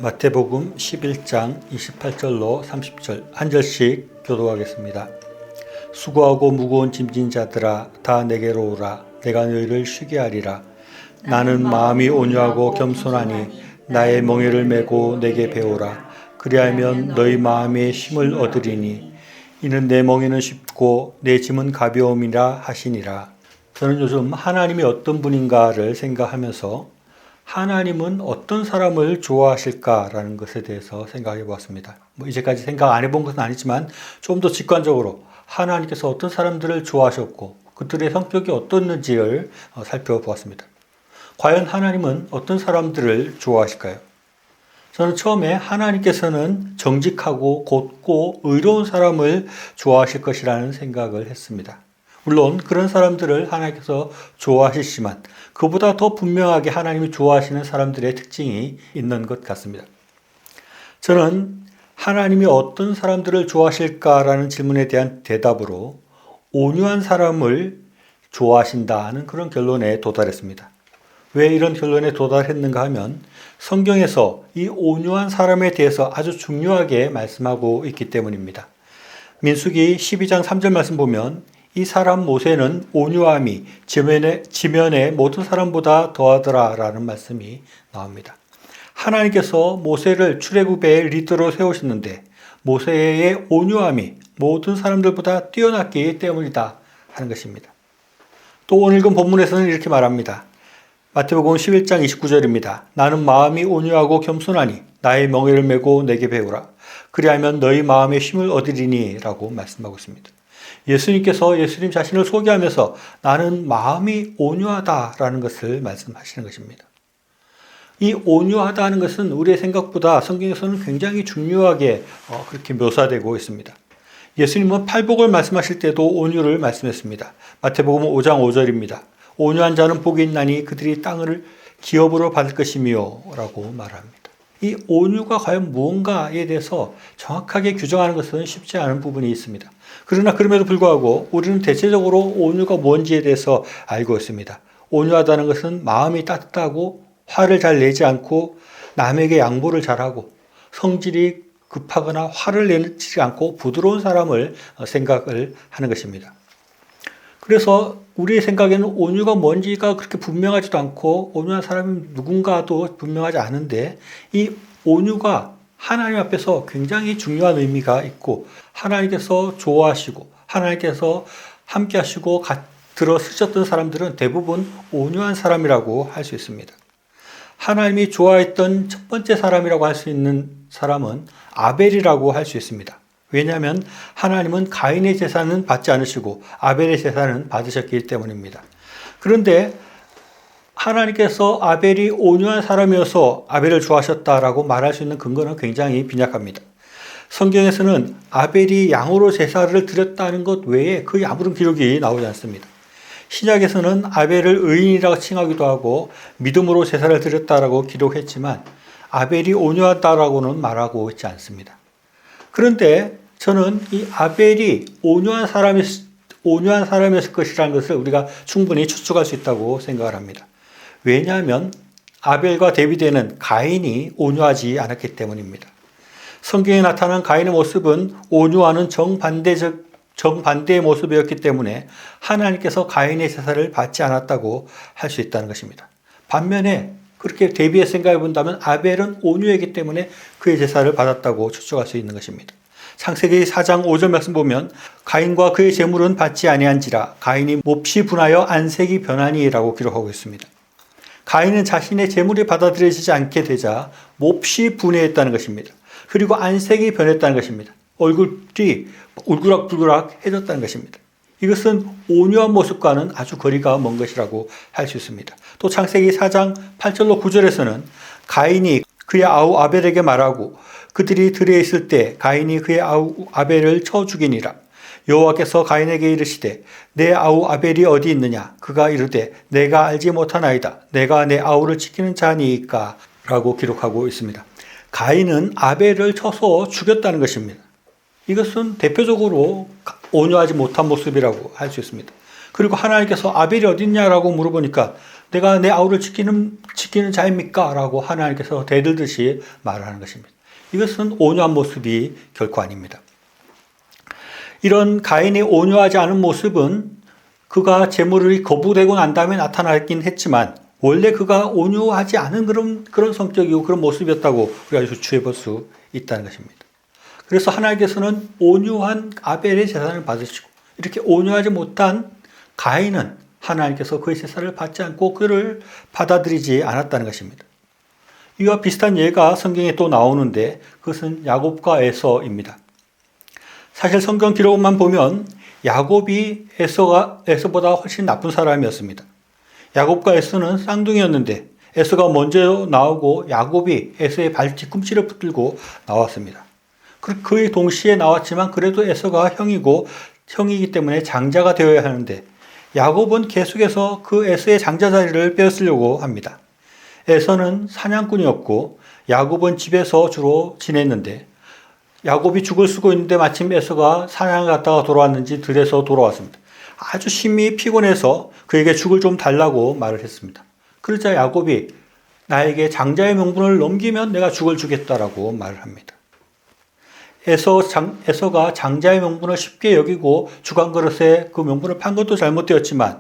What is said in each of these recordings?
마태복음 11장 28절로 30절 한 절씩 교독하겠습니다. 수고하고 무거운 짐진 자들아 다 내게로 오라. 내가 너희를 쉬게 하리라. 나는 마음이 온유하고 겸손하니 나의 멍에를 메고 내게 배우라. 그리하면 너희 마음에 힘을 얻으리니 이는 내 멍에는 쉽고 내 짐은 가벼움이라 하시니라. 저는 요즘 하나님이 어떤 분인가를 생각하면서 하나님은 어떤 사람을 좋아하실까라는 것에 대해서 생각해 보았습니다. 이제까지 생각 안 해본 것은 아니지만 좀 더 직관적으로 하나님께서 어떤 사람들을 좋아하셨고 그들의 성격이 어떻는지를 살펴보았습니다. 과연 하나님은 어떤 사람들을 좋아하실까요? 저는 처음에 하나님께서는 정직하고 곧고 의로운 사람을 좋아하실 것이라는 생각을 했습니다. 물론 그런 사람들을 하나님께서 좋아하시지만 그보다 더 분명하게 하나님이 좋아하시는 사람들의 특징이 있는 것 같습니다. 저는 하나님이 어떤 사람들을 좋아하실까라는 질문에 대한 대답으로 온유한 사람을 좋아하신다는 그런 결론에 도달했습니다. 왜 이런 결론에 도달했는가 하면 성경에서 이 온유한 사람에 대해서 아주 중요하게 말씀하고 있기 때문입니다. 민수기 12장 3절 말씀 보면 이 사람 모세는 온유함이 지면의 모든 사람보다 더하더라 라는 말씀이 나옵니다. 하나님께서 모세를 출애굽의 리더로 세우셨는데 모세의 온유함이 모든 사람들보다 뛰어났기 때문이다 하는 것입니다. 또 오늘 읽은 본문에서는 이렇게 말합니다. 마태복음 11장 29절입니다. 나는 마음이 온유하고 겸손하니 나의 멍에를 메고 내게 배우라. 그리하면 너희 마음에 힘을 얻으리니 라고 말씀하고 있습니다. 예수님께서 예수님 자신을 소개하면서 나는 마음이 온유하다라는 것을 말씀하시는 것입니다. 이 온유하다는 것은 우리의 생각보다 성경에서는 굉장히 중요하게 그렇게 묘사되고 있습니다. 예수님은 팔복을 말씀하실 때도 온유를 말씀했습니다. 마태복음 5장 5절입니다. 온유한 자는 복이 있나니 그들이 땅을 기업으로 받을 것이며 라고 말합니다. 이 온유가 과연 무언가에 대해서 정확하게 규정하는 것은 쉽지 않은 부분이 있습니다. 그러나 그럼에도 불구하고 우리는 대체적으로 온유가 뭔지에 대해서 알고 있습니다. 온유하다는 것은 마음이 따뜻하고 화를 잘 내지 않고 남에게 양보를 잘하고 성질이 급하거나 화를 내지 않고 부드러운 사람을 생각을 하는 것입니다. 그래서 우리의 생각에는 온유가 뭔지가 그렇게 분명하지도 않고 온유한 사람이 누군가도 분명하지 않은데 이 온유가 하나님 앞에서 굉장히 중요한 의미가 있고 하나님께서 좋아하시고 하나님께서 함께 하시고 들어 쓰셨던 사람들은 대부분 온유한 사람이라고 할 수 있습니다. 하나님이 좋아했던 첫 번째 사람이라고 할 수 있는 사람은 아벨이라고 할 수 있습니다. 왜냐하면 하나님은 가인의 제사는 받지 않으시고 아벨의 제사는 받으셨기 때문입니다. 그런데 하나님께서 아벨이 온유한 사람이어서 아벨을 좋아하셨다라고 말할 수 있는 근거는 굉장히 빈약합니다. 성경에서는 아벨이 양으로 제사를 드렸다는 것 외에 거의 아무런 기록이 나오지 않습니다. 신약에서는 아벨을 의인이라고 칭하기도 하고 믿음으로 제사를 드렸다라고 기록했지만 아벨이 온유하다라고는 말하고 있지 않습니다. 그런데 저는 이 아벨이 온유한 사람이었을 것이라는 것을 우리가 충분히 추측할 수 있다고 생각을 합니다. 왜냐하면 아벨과 대비되는 가인이 온유하지 않았기 때문입니다. 성경에 나타난 가인의 모습은 온유와는 정반대의 모습이었기 때문에 하나님께서 가인의 제사를 받지 않았다고 할 수 있다는 것입니다. 반면에 그렇게 대비해서 생각해 본다면 아벨은 온유했기 때문에 그의 제사를 받았다고 추측할 수 있는 것입니다. 창세기 4장 5절 말씀 보면 가인과 그의 제물은 받지 아니한지라 가인이 몹시 분하여 안색이 변하니라고 기록하고 있습니다. 가인은 자신의 제물이 받아들여지지 않게 되자 몹시 분해했다는 것입니다. 그리고 안색이 변했다는 것입니다. 얼굴이 울그락불그락해졌다는 것입니다. 이것은 온유한 모습과는 아주 거리가 먼 것이라고 할 수 있습니다. 또 창세기 4장 8절로 9절에서는 가인이 그의 아우 아벨에게 말하고 그들이 들에 있을 때 가인이 그의 아우 아벨을 쳐 죽이니라. 여호와께서 가인에게 이르시되 내 아우 아벨이 어디 있느냐? 그가 이르되 내가 알지 못하나이다. 내가 내 아우를 지키는 자니까 라고 기록하고 있습니다. 가인은 아벨을 쳐서 죽였다는 것입니다. 이것은 대표적으로 온유하지 못한 모습이라고 할 수 있습니다. 그리고 하나님께서 아벨이 어디 있냐라고 물어보니까 내가 내 아우를 지키는 자입니까? 라고 하나님께서 대들듯이 말하는 것입니다. 이것은 온유한 모습이 결코 아닙니다. 이런 가인의 온유하지 않은 모습은 그가 재물을 거부되고 난 다음에 나타나긴 했지만 원래 그가 온유하지 않은 그런 성격이고 그런 모습이었다고 우리가 유추해 볼 수 있다는 것입니다. 그래서 하나님께서는 온유한 아벨의 제사를 받으시고 이렇게 온유하지 못한 가인은 하나님께서 그의 제사를 받지 않고 그를 받아들이지 않았다는 것입니다. 이와 비슷한 예가 성경에 또 나오는데 그것은 야곱과 에서입니다. 사실 성경 기록만 보면 야곱이 에서보다 훨씬 나쁜 사람이었습니다. 야곱과 에서는 쌍둥이였는데 에서가 먼저 나오고 야곱이 에서의 발 뒤꿈치를 붙들고 나왔습니다. 그의 동시에 나왔지만 그래도 에서가 형이기 때문에 장자가 되어야 하는데 야곱은 계속해서 그 에서의 장자 자리를 빼앗으려고 합니다. 에서는 사냥꾼이었고 야곱은 집에서 주로 지냈는데 야곱이 죽을 쓰고 있는데 마침 에서가 사냥을 갔다가 돌아왔는지 들에서 돌아왔습니다. 아주 심히 피곤해서 그에게 죽을 좀 달라고 말을 했습니다. 그러자 야곱이 나에게 장자의 명분을 넘기면 내가 죽을 주겠다라고 말을 합니다. 에서가 장자의 명분을 쉽게 여기고 주간 그릇에 그 명분을 판 것도 잘못되었지만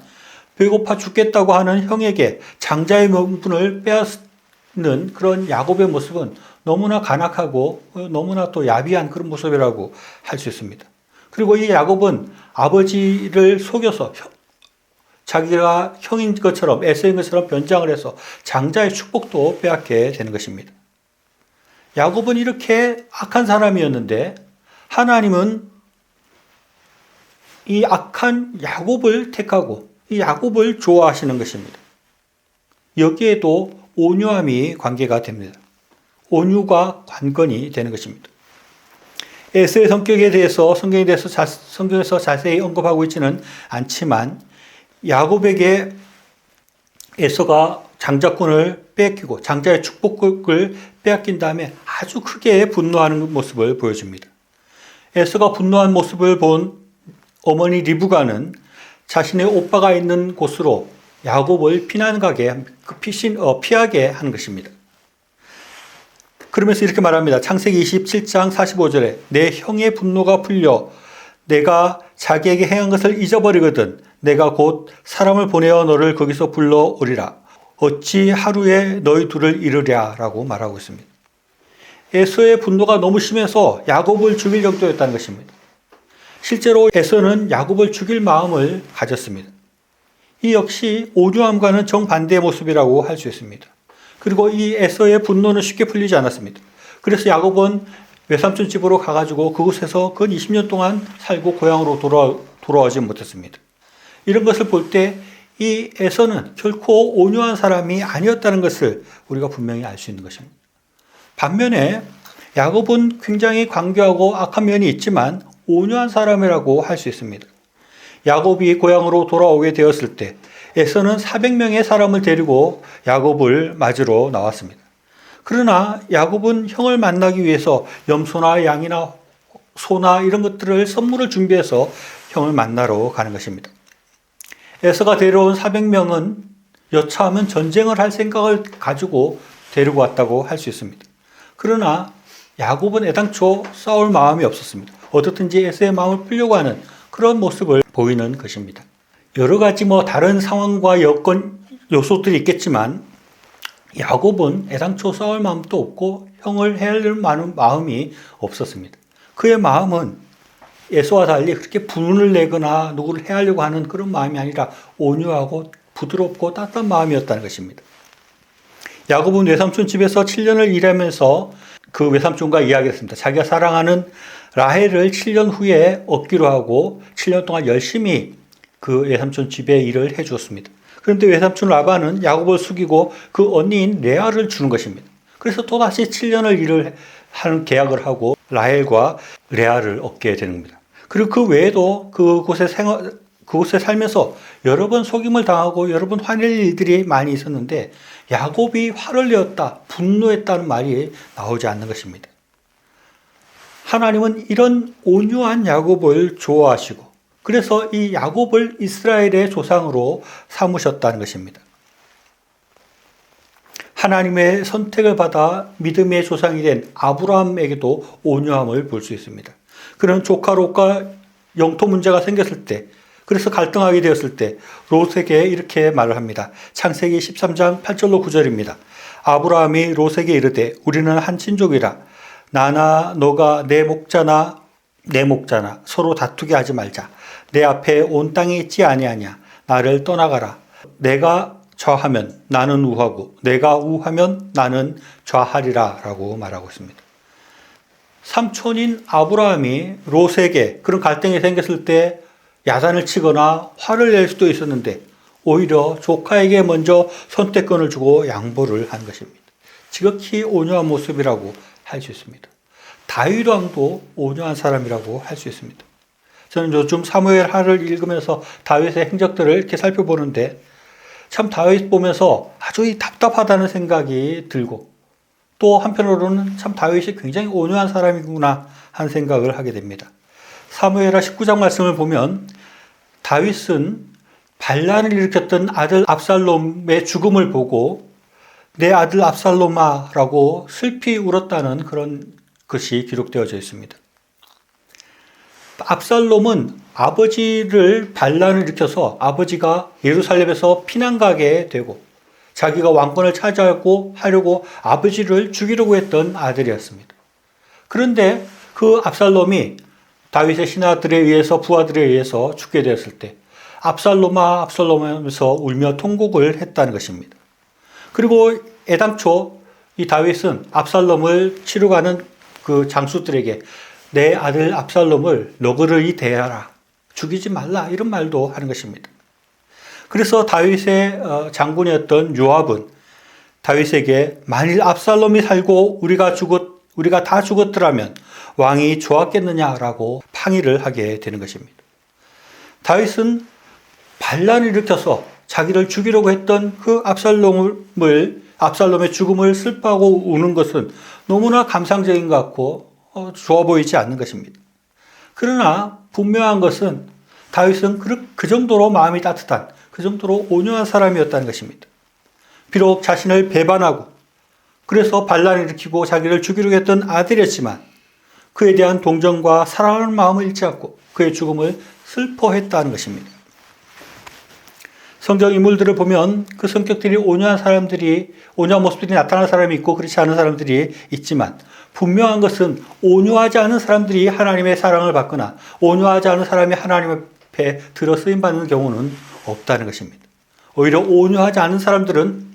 배고파 죽겠다고 하는 형에게 장자의 명분을 빼앗는 그런 야곱의 모습은 너무나 간악하고 너무나 또 야비한 그런 모습이라고 할 수 있습니다. 그리고 이 야곱은 아버지를 속여서 자기가 형인 것처럼 에서인 것처럼 변장을 해서 장자의 축복도 빼앗게 되는 것입니다. 야곱은 이렇게 악한 사람이었는데 하나님은 이 악한 야곱을 택하고 이 야곱을 좋아하시는 것입니다. 여기에도 온유함이 관계가 됩니다. 온유가 관건이 되는 것입니다. 에서의 성격에 대해서 성경에서 자세히 언급하고 있지는 않지만 야곱에게 에서가 장자권을 빼앗기고 장자의 축복을 빼앗긴 다음에 아주 크게 분노하는 모습을 보여줍니다. 에서가 분노한 모습을 본 어머니 리브가는 자신의 오빠가 있는 곳으로 야곱을 피하게 하는 것입니다. 그러면서 이렇게 말합니다. 창세기 27장 45절에 내 형의 분노가 풀려 내가 자기에게 행한 것을 잊어버리거든 내가 곧 사람을 보내어 너를 거기서 불러오리라. 어찌 하루에 너희 둘을 이르랴 라고 말하고 있습니다. 에서의 분노가 너무 심해서 야곱을 죽일 정도였다는 것입니다. 실제로 에서는 야곱을 죽일 마음을 가졌습니다. 이 역시 온유함과는 정반대의 모습이라고 할 수 있습니다. 그리고 이 에서의 분노는 쉽게 풀리지 않았습니다. 그래서 야곱은 외삼촌 집으로 가가지고 그곳에서 근 20년 동안 살고 고향으로 돌아오지 못했습니다. 이런 것을 볼 때 이 에서는 결코 온유한 사람이 아니었다는 것을 우리가 분명히 알 수 있는 것입니다. 반면에 야곱은 굉장히 관교하고 악한 면이 있지만 온유한 사람이라고 할 수 있습니다. 야곱이 고향으로 돌아오게 되었을 때 에서는 400명의 사람을 데리고 야곱을 맞으러 나왔습니다. 그러나 야곱은 형을 만나기 위해서 염소나 양이나 소나 이런 것들을 선물을 준비해서 형을 만나러 가는 것입니다. 에서가 데려온 400명은 여차하면 전쟁을 할 생각을 가지고 데리고 왔다고 할 수 있습니다. 그러나 야곱은 애당초 싸울 마음이 없었습니다. 어떻든지 에서의 마음을 풀려고 하는 그런 모습을 보이는 것입니다. 여러 가지 다른 상황과 요소들이 있겠지만 야곱은 애당초 싸울 마음도 없고 형을 해하려는 마음이 없었습니다. 그의 마음은 에서와 달리 그렇게 분을 내거나 누구를 해하려고 하는 그런 마음이 아니라 온유하고 부드럽고 따뜻한 마음이었다는 것입니다. 야곱은 외삼촌 집에서 7년을 일하면서 그 외삼촌과 이야기를 했습니다. 자기가 사랑하는 라헬을 7년 후에 얻기로 하고 7년 동안 열심히 그 외삼촌 집에 일을 해 주었습니다. 그런데 외삼촌 라반은 야곱을 숙이고 그 언니인 레아를 주는 것입니다. 그래서 또다시 7년을 일을 하는 계약을 하고 라헬과 레아를 얻게 되는 겁니다. 그리고 그 외에도 그곳에 살면서 여러 번 속임을 당하고 여러 번 화낼 일들이 많이 있었는데 야곱이 화를 내었다, 분노했다는 말이 나오지 않는 것입니다. 하나님은 이런 온유한 야곱을 좋아하시고 그래서 이 야곱을 이스라엘의 조상으로 삼으셨다는 것입니다. 하나님의 선택을 받아 믿음의 조상이 된 아브라함에게도 온유함을 볼 수 있습니다. 그는 조카 롯과 영토 문제가 생겼을 때, 그래서 갈등하게 되었을 때 롯에게 이렇게 말을 합니다. 창세기 13장 8절로 9절입니다. 아브라함이 롯에게 이르되 우리는 한 친족이라 나나 너가 내 목자나 서로 다투게 하지 말자. 내 앞에 온 땅에 있지 아니하냐. 나를 떠나가라. 내가 좌하면 나는 우하고 내가 우하면 나는 좌하리라 라고 말하고 있습니다. 삼촌인 아브라함이 롯에게 그런 갈등이 생겼을 때 야단을 치거나 화를 낼 수도 있었는데 오히려 조카에게 먼저 선택권을 주고 양보를 한 것입니다. 지극히 온유한 모습이라고 할 수 있습니다. 다윗 왕도 온유한 사람이라고 할 수 있습니다. 저는 요즘 사무엘 하를 읽으면서 다윗의 행적들을 이렇게 살펴보는데 참 다윗 보면서 아주 답답하다는 생각이 들고 또 한편으로는 참 다윗이 굉장히 온유한 사람이구나 하는 생각을 하게 됩니다. 사무엘하 19장 말씀을 보면 다윗은 반란을 일으켰던 아들 압살롬의 죽음을 보고 내 아들 압살롬아라고 슬피 울었다는 그런 것이 기록되어져 있습니다. 압살롬은 아버지를 반란을 일으켜서 아버지가 예루살렘에서 피난 가게 되고 자기가 왕권을 차지하고 하려고 아버지를 죽이려고 했던 아들이었습니다. 그런데 그 압살롬이 다윗의 신하들에 의해서 부하들에 의해서 죽게 되었을 때 압살롬아 하면서 울며 통곡을 했다는 것입니다. 그리고 애당초 이 다윗은 압살롬을 치러 가는 그 장수들에게 내 아들 압살롬을 너그러이 대하라. 죽이지 말라. 이런 말도 하는 것입니다. 그래서 다윗의 장군이었던 요압은 다윗에게 만일 압살롬이 살고 우리가 다 죽었더라면 왕이 좋았겠느냐라고 항의를 하게 되는 것입니다. 다윗은 반란을 일으켜서 자기를 죽이려고 했던 그 압살롬의 죽음을 슬퍼하고 우는 것은 너무나 감상적인 것 같고 좋아 보이지 않는 것입니다. 그러나 분명한 것은 다윗은 그 정도로 마음이 따뜻한, 그 정도로 온유한 사람이었다는 것입니다. 비록 자신을 배반하고 그래서 반란을 일으키고 자기를 죽이려고 했던 아들이었지만 그에 대한 동정과 사랑하는 마음을 잃지 않고 그의 죽음을 슬퍼했다는 것입니다. 성경 인물들을 보면 그 성격들이 온유한 모습들이 나타나는 사람이 있고 그렇지 않은 사람들이 있지만 분명한 것은 온유하지 않은 사람들이 하나님의 사랑을 받거나 온유하지 않은 사람이 하나님 앞에 들어 쓰임받는 경우는 없다는 것입니다. 오히려 온유하지 않은 사람들은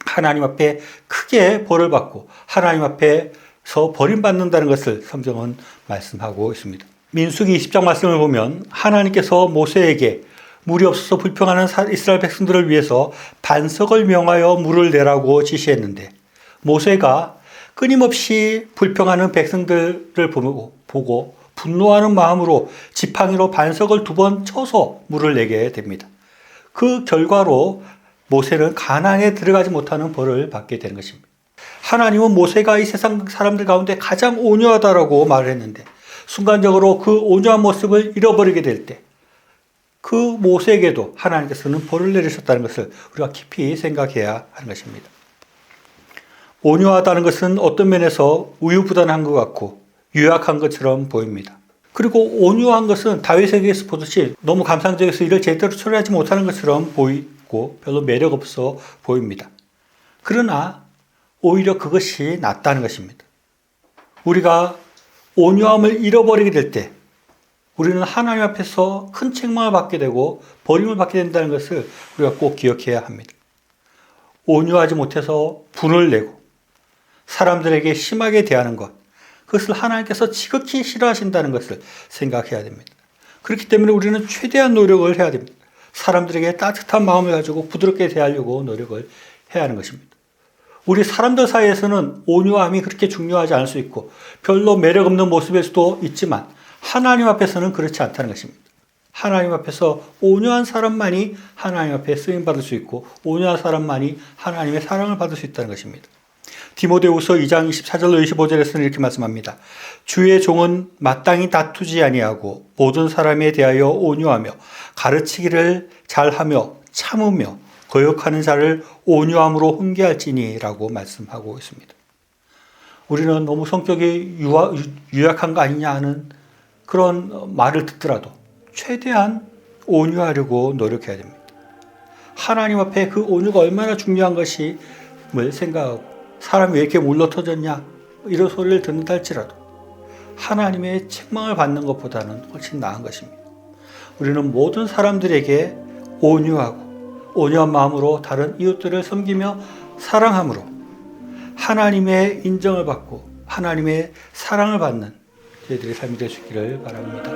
하나님 앞에 크게 벌을 받고 하나님 앞에서 버림받는다는 것을 성경은 말씀하고 있습니다. 민수기 20장 말씀을 보면 하나님께서 모세에게 물이 없어서 불평하는 이스라엘 백성들을 위해서 반석을 명하여 물을 내라고 지시했는데 모세가 끊임없이 불평하는 백성들을 보고 분노하는 마음으로 지팡이로 반석을 2번 쳐서 물을 내게 됩니다. 그 결과로 모세는 가나안에 들어가지 못하는 벌을 받게 되는 것입니다. 하나님은 모세가 이 세상 사람들 가운데 가장 온유하다라고 말을 했는데 순간적으로 그 온유한 모습을 잃어버리게 될 때 그 모세에게도 하나님께서는 벌을 내리셨다는 것을 우리가 깊이 생각해야 하는 것입니다. 온유하다는 것은 어떤 면에서 우유부단한 것 같고 유약한 것처럼 보입니다. 그리고 온유한 것은 다윗에게서 보듯이 너무 감상적에서 일을 제대로 처리하지 못하는 것처럼 보이고 별로 매력 없어 보입니다. 그러나 오히려 그것이 낫다는 것입니다. 우리가 온유함을 잃어버리게 될 때 우리는 하나님 앞에서 큰 책망을 받게 되고 버림을 받게 된다는 것을 우리가 꼭 기억해야 합니다. 온유하지 못해서 분을 내고 사람들에게 심하게 대하는 것, 그것을 하나님께서 지극히 싫어하신다는 것을 생각해야 됩니다. 그렇기 때문에 우리는 최대한 노력을 해야 됩니다. 사람들에게 따뜻한 마음을 가지고 부드럽게 대하려고 노력을 해야 하는 것입니다. 우리 사람들 사이에서는 온유함이 그렇게 중요하지 않을 수 있고 별로 매력 없는 모습일 수도 있지만 하나님 앞에서는 그렇지 않다는 것입니다. 하나님 앞에서 온유한 사람만이 하나님 앞에 쓰임받을 수 있고 온유한 사람만이 하나님의 사랑을 받을 수 있다는 것입니다. 디모데후서 2장 24절로 25절에서는 이렇게 말씀합니다. 주의 종은 마땅히 다투지 아니하고 모든 사람에 대하여 온유하며 가르치기를 잘하며 참으며 거역하는 자를 온유함으로 훈계할지니라고 말씀하고 있습니다. 우리는 너무 성격이 유약한 거 아니냐 하는 그런 말을 듣더라도 최대한 온유하려고 노력해야 됩니다. 하나님 앞에 그 온유가 얼마나 중요한 것임을 생각하고 사람이 왜 이렇게 물러터졌냐 이런 소리를 듣는다 할지라도 하나님의 책망을 받는 것보다는 훨씬 나은 것입니다. 우리는 모든 사람들에게 온유한 마음으로 다른 이웃들을 섬기며 사랑함으로 하나님의 인정을 받고 하나님의 사랑을 받는 저희들의 삶이 될 수 있기를 바랍니다.